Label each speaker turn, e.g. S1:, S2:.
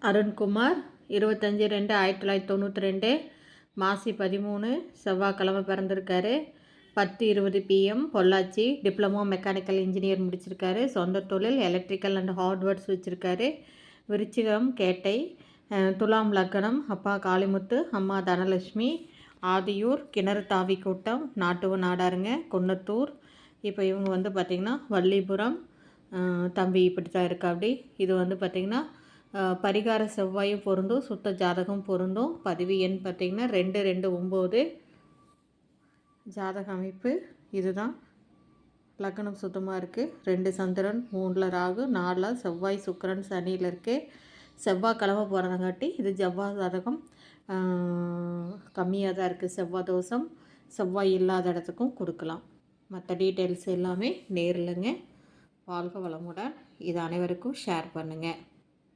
S1: அருண்குமார் 25/2/1992 மாசி 13 செவ்வாய்க்கிழமை பிறந்திருக்காரு. 10:20 PM Pollachi. Diploma mechanical engineer முடிச்சிருக்காரு. சொந்த தொழில் எலக்ட்ரிக்கல் அண்ட் ஹார்ட்வேர்ஸ் வச்சுருக்காரு. விருச்சிகம் கேட்டை. துலாம் லக்னம். அப்பா காளிமுத்து, அம்மா தனலட்சுமி. ஆதியூர் கிணறு தாவி கூட்டம், நாட்டுவ நாடாருங்க, குன்னத்தூர். இப்போ இவங்க பார்த்திங்கன்னா வள்ளிபுரம். தம்பி இப்படி தான் இருக்கா. அப்படி இது பார்த்திங்கன்னா பரிகார செவ்வாயும் பொருந்தும், சுத்த ஜாதகம் பொருந்தும். பதிவு எண் பார்த்திங்கன்னா 229. ஜாதக அமைப்பு இதுதான். லக்னம் சுத்தமாக இருக்குது. 2 சந்திரன், 3 ராகு, 4 செவ்வாய், சுக்கிரன், சனியில் இருக்குது. செவ்வாய்க்கிழமை போகிறதங்காட்டி இது செவ்வாய் ஜாதகம் கம்மியாக தான் இருக்குது. செவ்வாய் தோஷம் செவ்வாய் இல்லாத இடத்துக்கும் கொடுக்கலாம். மற்ற டீட்டெயில்ஸ் எல்லாமே நேரில்ங்க. வாழ்க வளமுடன். இது அனைவருக்கும் ஷேர் பண்ணுங்கள்.